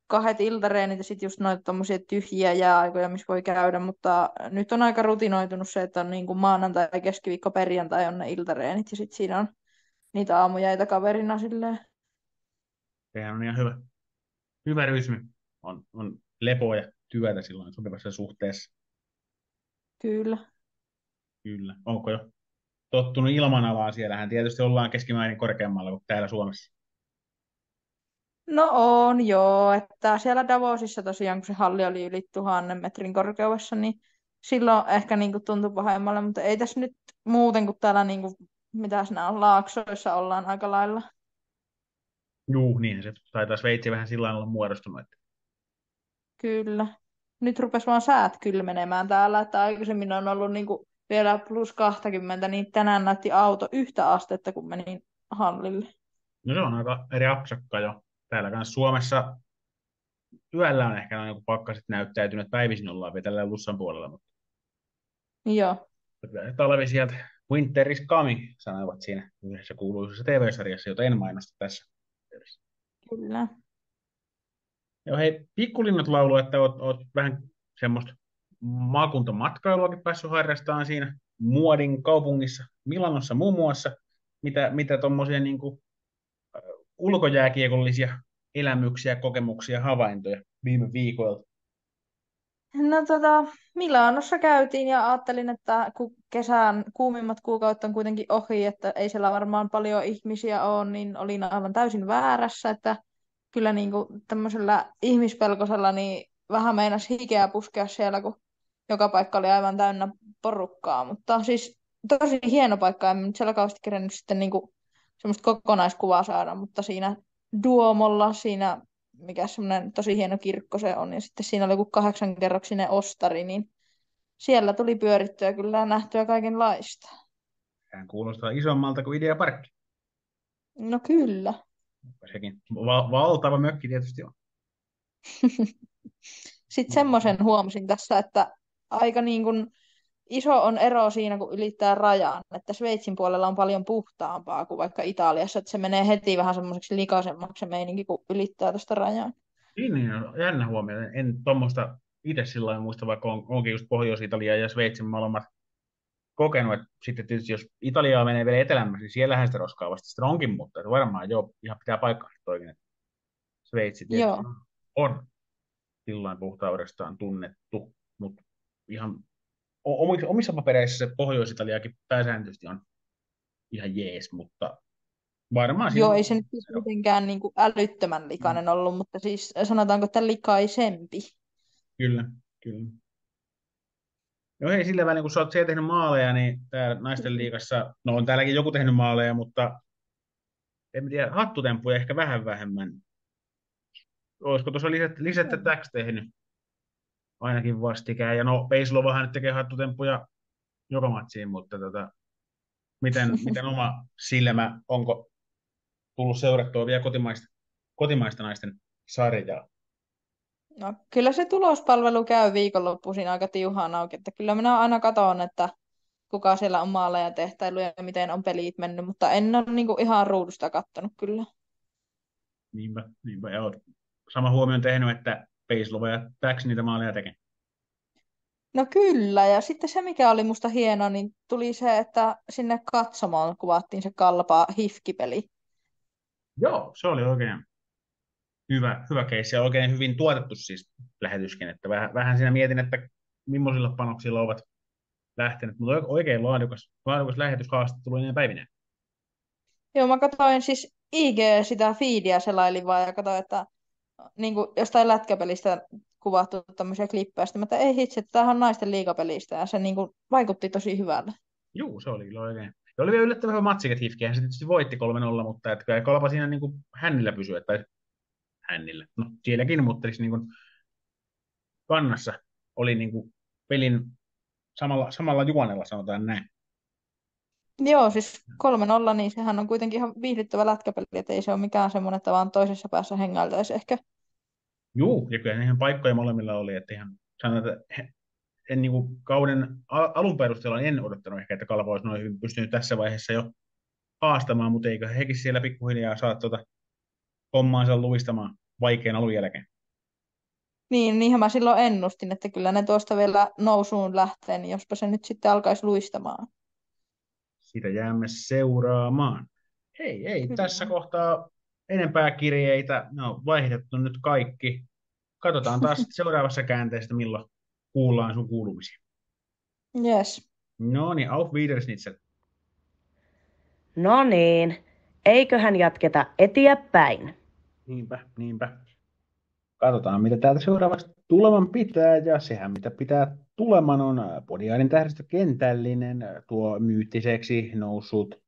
2 iltareenit ja sitten just noita tommosia tyhjiä jääaikoja, missä voi käydä, mutta nyt on aika rutinoitunut se, että on niinku maanantai, keskiviikko, perjantai on ne iltareenit ja sitten siinä on niitä aamujäitä kaverina silleen. Sehän on ihan hyvä rytmi. On lepoa ja työtä silloin sopivassa suhteessa. Kyllä. Kyllä. Onko jo tottunut ilmanalaan? Siellähän tietysti ollaan keskimäärin korkeammalla kuin täällä Suomessa. No on joo, että siellä Davosissa tosiaan, kun se halli oli yli 1000 metrin korkeudessa, niin silloin ehkä niinku tuntui pahemmalle, mutta ei tässä nyt muuten kuin täällä, niinku, mitä nämä on, laaksoissa ollaan aika lailla. Juu, niin se taitaa Sveitsi vähän sillä lailla olla muodostunut. Että. Kyllä. Nyt rupesi vaan säät kylmenemään täällä, että aikaisemmin on ollut niinku vielä plus 20, niin tänään näytti auto 1 astetta, kun menin hallille. No se on aika rapsakka jo. Täällä kanssa Suomessa yöllä on ehkä noin joku pakkaset näyttäytynyt, että päivisin ollaan vielä tällä Lussan puolella. Mutta. Joo. Talvi sieltä Winter is coming, sanoivat siinä yhdessä kuuluisessa TV-sarjassa, jota en mainosta tässä. Kyllä. Joo, hei, Pikkulinnut laulu, että oot vähän semmoista maakuntamatkailuakin päässyt harrastamaan siinä Muodin kaupungissa, Milanossa muun muassa. Mitä tuommoisia niin ulkojääkiekollisia elämyksiä, kokemuksia, havaintoja viime viikoilta? No Milanossa käytiin ja ajattelin, että kun kesän kuumimmat kuukaudet on kuitenkin ohi, että ei siellä varmaan paljon ihmisiä ole, niin olin aivan täysin väärässä, että kyllä niin kuin tämmöisellä ihmispelkosella niin vähän meinasi hikeä puskea siellä, kun joka paikka oli aivan täynnä porukkaa, mutta siis tosi hieno paikka, en nyt siellä kauheasti kerennyt sitten niinku semmoista kokonaiskuvaa saada, mutta siinä Duomolla, siinä mikä semmoinen tosi hieno kirkko se on, ja sitten siinä oli joku 8-kerroksinen ostari, niin siellä tuli pyörittyä kyllä ja nähtyä kaikenlaista. Sehän kuulostaa isommalta kuin Ideaparkki. No kyllä. Sekin valtava mökki tietysti on. Sitten semmoisen huomasin tässä, että aika niin kuin iso on ero siinä, kun ylittää rajan, että Sveitsin puolella on paljon puhtaampaa kuin vaikka Italiassa, että se menee heti vähän semmoiseksi likaisemmaksi se meininki, kun ylittää tuosta rajaa. Niin on jännä huomio. En tuommoista itse sillä lailla muista, vaikka onkin just Pohjois-Italia ja Sveitsin molemmat kokenut, että sitten tietysti jos Italiaa menee vielä etelämmäksi, niin siellähän sitä roskaa vasta sitten onkin, mutta että varmaan joo, ihan pitää paikkansa toikin, että Sveitsi tietysti Joo. on sillain puhtaudestaan tunnettu, mutta ihan omissa papereissa se Pohjois-Italiakin pääsääntöisesti on ihan jees, mutta varmaan siinä Joo, on ei se nyt siis ero. mitenkään niin kuin älyttömän likainen ollut, mutta siis sanotaanko, että likaisempi. Kyllä, kyllä. No hei, sillä välin, kun sä oot siellä tehnyt maaleja, niin täällä Naisten Liigassa, no on täälläkin joku tehnyt maaleja, mutta en tiedä, hattutemppuja ehkä vähän vähemmän. Olisiko tuossa lisättä täks tehnyt ainakin vastikään? Ja no, Peislovahan nyt tekee hattutemppuja joka matsiin, mutta miten oma silmä, onko tullut seurattua vielä kotimaista naisten sarjaa? No, kyllä se tulospalvelu käy viikonloppuisin aika tiuhaan auki, että kyllä minä aina katson, että kuka siellä on maaleja tehtailu ja miten on pelit mennyt, mutta en ole niin kuin ihan ruudusta kattonut kyllä. Niinpä. Ja oot sama huomioon tehnyt, että Peislova ja Täks niitä maaleja tekee. No kyllä, ja sitten se mikä oli musta hienoa, niin tuli se, että sinne katsomaan kuvattiin se kalpaa hifkipeli. Joo, se oli oikein hyvä keissi ja oikein hyvin tuotettu siis lähetyskin, että vähän siinä mietin, että millaisilla panoksilla ovat lähtenyt, mutta oikein laadukas lähetyshaastattelu ennen päivineen. Joo, mä katsoin siis IG sitä feedia selailin vaan ja katsoin, että niin kuin jostain lätkäpelistä kuvattu tämmöisiä klippejä, sitten mä että ei hitsi, että tämähän on naisten liigapelistä ja se niin kuin vaikutti tosi hyvältä. Joo, se oli kyllä oikein. Ja oli vielä yllättävän hyvä matsiket Hifkihän se tietysti voitti 3-0, mutta että kyllä Kalpa siinä niin kuin hännillä pysyi, tai hännillä, no sielläkin, mutta siis niin kuin kannassa oli niin kuin pelin samalla juonella, sanotaan näin. Joo, siis 3-0, niin sehän on kuitenkin ihan viihdyttävä lätkäpeli, että ei se ole mikään semmoinen, että vaan toisessa päässä hengailtaisi ehkä. Joo, ja kyllä ihan paikkoja molemmilla oli, että ihan sanotaan, että en niin kuin kauden alun perusteella en odottanut ehkä, että Kalpa olisi noin hyvin pystynyt tässä vaiheessa jo haastamaan, mutta eikö hekin siellä pikkuhiljaa saa hommaansa luistamaan vaikean alun jälkeen. Niin, niinhän mä silloin ennustin, että kyllä ne tuosta vielä nousuun lähtee, niin jospa se nyt sitten alkaisi luistamaan. Sitä jäämme seuraamaan. Ei Kyllä. tässä kohtaa enempää kirjeitä. No, vaihdettu nyt kaikki. Katsotaan taas seuraavassa käänteessä, milloin kuullaan sun kuulumisia. Yes. No niin, auf Wiedersehen. No niin, eiköhän jatketa eteenpäin. Niinpä. Katsotaan, mitä täältä seuraavaksi tuleman pitää, ja sehän mitä pitää tuleman on Podiaidin tähdistä kentällinen, tuo myyttiseksi noussut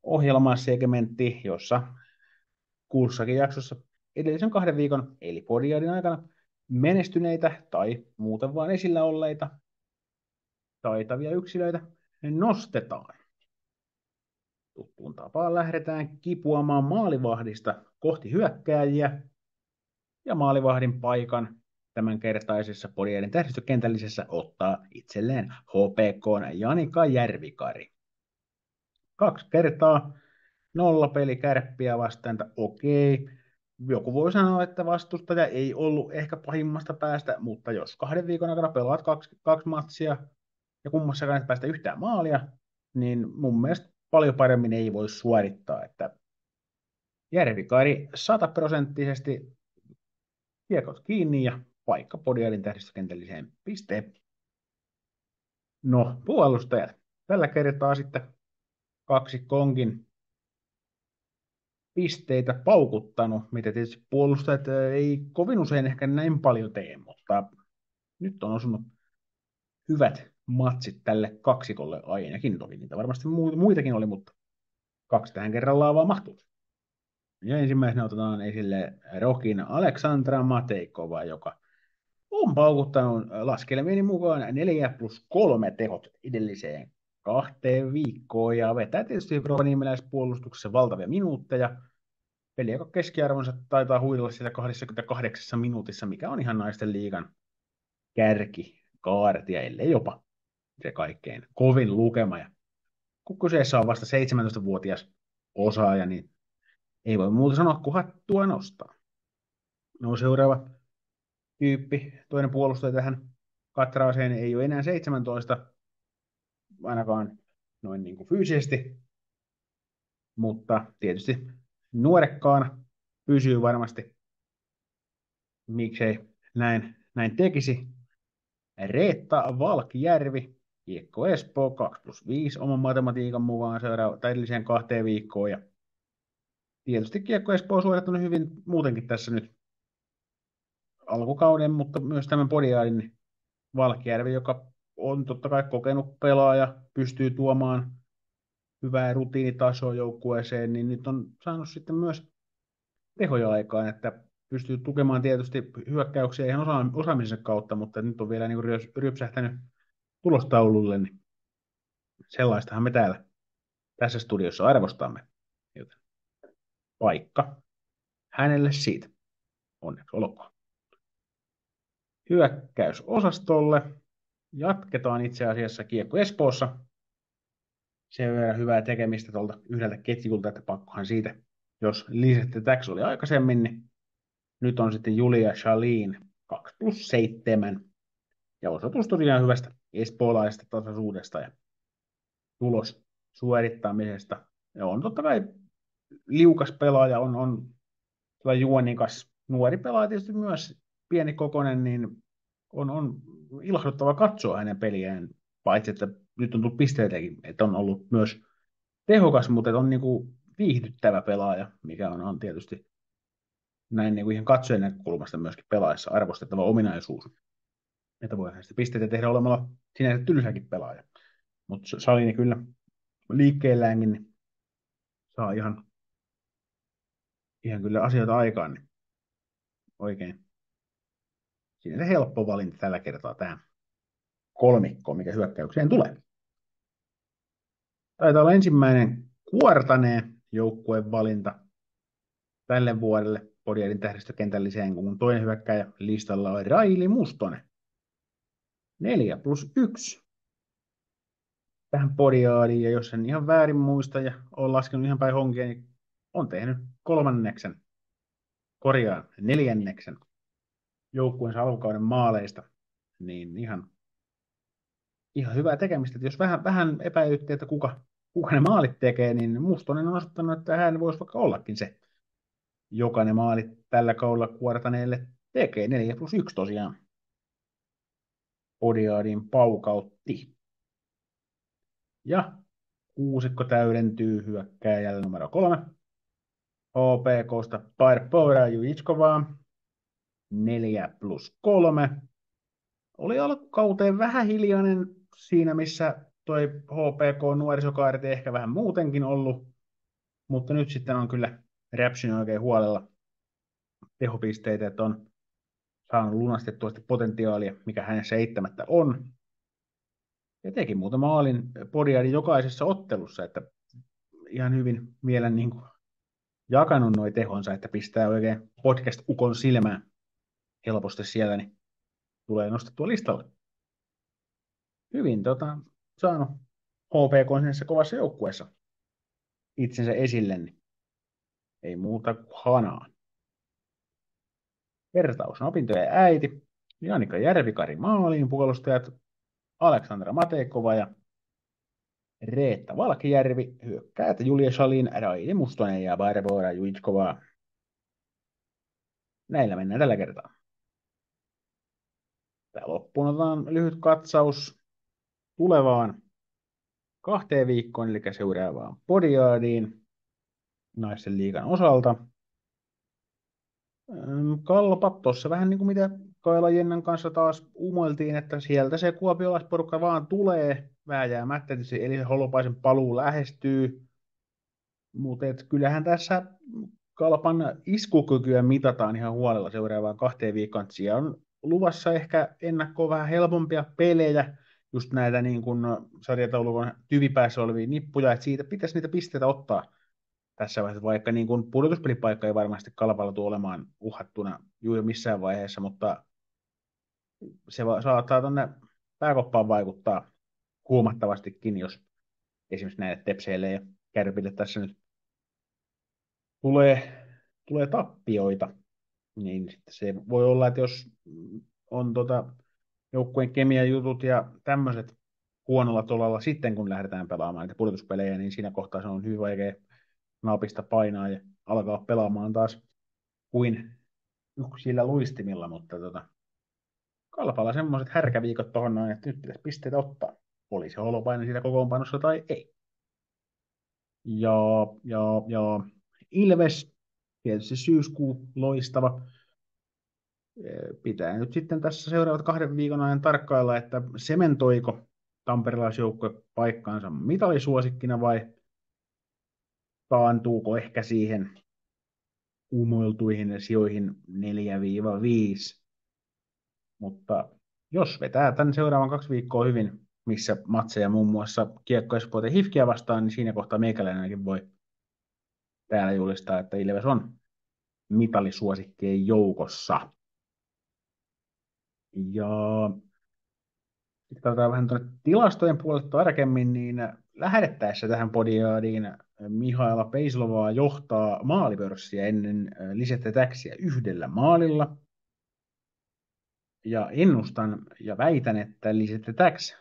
ohjelmasegmentti, jossa kussakin jaksossa edellisen 2 viikon, eli Podiaidin aikana, menestyneitä tai muuten vain esillä olleita taitavia yksilöitä nostetaan. Tuttuun tapaan lähdetään kipuamaan maalivahdista kohti hyökkääjiä, ja maalivahdin paikan tämänkertaisessa Podiaidin tähdistökentällisessä ottaa itselleen HPK:n Janika Järvikari. 2 kertaa 0 peli Kärppiä vastaan, okei. Joku voi sanoa, että vastustaja ei ollut ehkä pahimmasta päästä, mutta jos 2 viikon aikana pelaat kaksi matsia ja kummassakaan et päästä yhtään maalia, niin mun mielestä paljon paremmin ei voi suorittaa, että Järvikari 100% kiekot kiinni ja paikka Podiaidin tähdistökentälliseen pisteen. No, puolustajat. Tällä kertaa sitten 2 konkin pisteitä paukuttanut, mitä tietysti puolustajat ei kovin usein ehkä näin paljon tee, mutta nyt on osunut hyvät matsit tälle kaksikolle ainakin. Toki niitä varmasti muitakin oli, mutta 2 tähän kerrallaan vaan mahtuu. Ja ensimmäisenä otetaan esille Rokin Aleksandra Matejková, joka on paukuttanut laskelmieni mukaan 4+3 tehot edelliseen 2 viikkoon ja vetää tietysti rovaniemiläispuolustuksessa valtavia minuutteja. Peli, joka keskiarvonsa taitaa huidella sitä 28 minuutissa, mikä on ihan naisten liigan kärkikaartia, ellei jopa se kaikkein kovin lukema. Ja kun kyseessä on vasta 17-vuotias osaaja, niin ei voi muuta sanoa kuin hattua nostaa. No seuraava tyyppi, toinen puolustaja tähän katraaseen ei ole enää 17, ainakaan noin niin kuin fyysisesti, mutta tietysti nuorekkaana pysyy varmasti, miksei näin tekisi. Reetta Valkjärvi, Kiekko Espoo 2+5 oman matematiikan mukaan edelliseen 2 viikkoon. Ja tietysti Kiekko Espoo on suorittanut hyvin muutenkin tässä nyt alkukauden, mutta myös tämän podiaadin Valkjärvi, joka on totta kai kokenut pelaaja, pystyy tuomaan hyvää rutiinitasoa joukkueeseen, niin nyt on saanut sitten myös tehoja aikaan, että pystyy tukemaan tietysti hyökkäyksiä ihan osaamisensa kautta, mutta nyt on vielä niin ryöpsähtänyt tulostaululle, niin sellaistahan me täällä tässä studiossa arvostamme. Joten paikka hänelle siitä. Onneksi olkoon. Hyökkäysosastolle jatketaan itse asiassa Kiekko Espoossa. Sen verran hyvää tekemistä tuolta yhdeltä ketjulta, että pakkohan siitä, jos lisätte täksi oli aikaisemmin, niin nyt on sitten Julia Shalin 2+7. Ja osoitus tosiaan hyvästä espoolaisesta tasaisuudesta ja tulos suorittamisesta. Ja on totta kai liukas pelaaja, on juonikas nuori pelaaja tietysti myös pienikokoinen, niin on ilahduttava katsoa hänen peliään, paitsi että nyt on tullut pisteitäkin, että on ollut myös tehokas, mutta on niin kuin viihdyttävä pelaaja, mikä on tietysti näin niin kuin ihan katsojen näkökulmasta myöskin pelaajassa arvostettava ominaisuus. Että voihan sitä pisteitä tehdä olemalla sinänsä tylsäkin pelaaja. Mutta Salini kyllä liikkeelläänkin niin saa ihan kyllä asioita aikaan. Niin oikein. Siinä se helppo valinta tällä kertaa tähän kolmikkoon, mikä hyökkäykseen tulee. Taitaa olla ensimmäinen kuortaneen joukkueen valinta tälle vuodelle Podiaidin tähdistökentälliseen, kun toinen hyökkääjä listalla on Raili Mustonen. 4+1 tähän Podiaadiin, ja jos en ihan väärin muista ja olen laskenut ihan päin honkia, niin on tehnyt 4. joukkueensa alkukauden maaleista, niin ihan hyvää tekemistä. Että jos vähän epäilytti, että kuka ne maalit tekee, niin Mustonen on osoittanut, että hän voisi vaikka ollakin se, joka ne maalit tällä kaudella kuortaneelle tekee. 4+1 tosiaan Podiaadin paukautti. Ja kuusikko täydentyy hyökkääjällä numero 3. HPK:sta Barbora Jujitskovaa 4+3. Oli alkukauteen vähän hiljainen siinä, missä toi HPK-nuorisokaarti ehkä vähän muutenkin ollut, mutta nyt sitten on kyllä räpsynyt oikein huolella tehopisteitä, että on saanut lunastettua sitä potentiaalia, mikä hänessä eittämättä on. Ja teki muuten maalin Podiaidin jokaisessa ottelussa, että ihan hyvin vielä niin kuin jakanut noi tehonsa, että pistää oikein podcast-ukon silmään helposti siellä, niin tulee nostettua listalle. Hyvin saanut HPK sinne kovassa joukkueessa itsensä esille, niin ei muuta kuin hanaa. Vertaus opintojen äiti, Janika Järvikari maaliin, puolustajat Aleksandra Matejková ja Reetta Valkjärvi, hyökkäät Julia Shalin, Raili Mustonen ja Barbora Jujitsková. Näillä mennään tällä kertaa. Tää loppuun otetaan lyhyt katsaus tulevaan 2 viikkoon, eli seuraavaan Podiaadiin Naisten Liigan osalta. Kalpa, tuossa vähän niin kuin mitä tarkkailla Jennan kanssa taas umoiltiin, että sieltä se kuopiolaisporukka vaan tulee vääjäämättä, eli Holopaisen paluu lähestyy. Mutta kyllähän tässä Kalpan iskukykyä mitataan ihan huolella seuraavaan 2 viikkoon. Siellä on luvassa ehkä ennakkoon vähän helpompia pelejä, just näitä niin kuin sarjataulukon tyvipäässä olevia nippuja, että siitä pitäisi niitä pisteitä ottaa tässä vaiheessa, vaikka niin kuin pudotuspelipaikka ei varmasti Kalpalla tule olemaan uhattuna juuri missään vaiheessa, mutta se saattaa tuonne pääkoppaan vaikuttaa huomattavastikin, jos esimerkiksi näille Tepseille ja Kärpille tässä nyt tulee tappioita, niin sitten se voi olla, että jos on joukkueen kemiajutut ja tämmöiset huonolla tolalla sitten, kun lähdetään pelaamaan näitä pudotuspelejä, niin siinä kohtaa se on hyvin vaikea napista painaa ja alkaa pelaamaan taas kuin yksillä luistimilla, mutta Kalpalla semmoiset härkäviikot tuohon noin, että nyt pitäisi pisteitä ottaa. Oli se Holopainen siinä kokoonpanossa tai ei. Ja Ilves, tietysti syyskuu loistava. Pitää nyt sitten tässä seuraavat 2 viikon ajan tarkkailla, että sementoiko tamperelaisjoukkue paikkansa mitalisuosikkina vai taantuuko ehkä siihen umoiltuihin sijoihin 4-5. Mutta jos vetää tämän seuraavan 2 viikkoa hyvin, missä matseja muun muassa Kiekko Espoo ja HIFKiä vastaan, niin siinä kohtaa meikäläinenkin voi täällä julistaa, että Ilves on mitalisuosikkien joukossa. Ja sitten katsotaan vähän tuonne tilastojen puolelle tarkemmin, niin lähdettäessä tähän podiaadiin Mihaela Peislovaa johtaa maalipörssiä ennen Lisette Täksiä 1 maalilla. Ja ennustan ja väitän, että Lisette Täks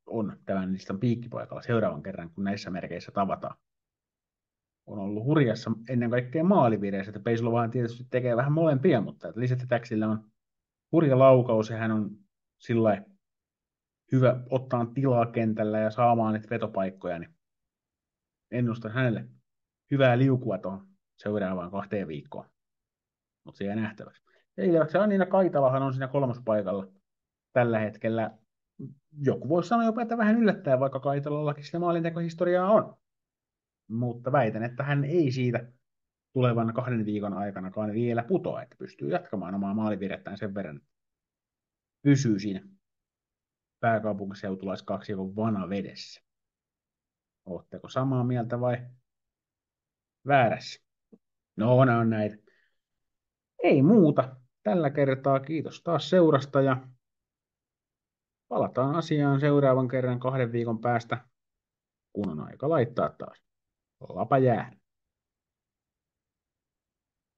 on tämän listan piikkipaikalla seuraavan kerran, kun näissä merkeissä tavataan. On ollut hurjassa ennen kaikkea maalivireissä, että Peislovaan tietysti tekee vähän molempia, mutta Lisette Täksillä on hurja laukaus ja hän on sillä hyvä ottaa tilaa kentällä ja saamaan niitä vetopaikkoja, niin ennustan hänelle hyvää liukua tuohon seuraavaan 2 viikkoon. Mutta se jää nähtäväksi. Ja Ilveksen Anniina Kaitalahan on siinä 3. paikalla tällä hetkellä. Joku voisi sanoa jopa, että vähän yllättää, vaikka Kaitalallakin sitä maalintekohistoriaa on. Mutta väitän, että hän ei siitä tulevan 2 viikon aikanakaan vielä putoa, että pystyy jatkamaan omaa maalivirettään sen verran, että pysyy siinä pääkaupunkiseutulaiskaksikon vanavedessä. Oletteko samaa mieltä vai väärässä? No, nämä on näitä. Ei muuta tällä kertaa. Kiitos taas seurasta ja palataan asiaan seuraavan kerran 2 viikon päästä, kun on aika laittaa taas Lapa jäähän.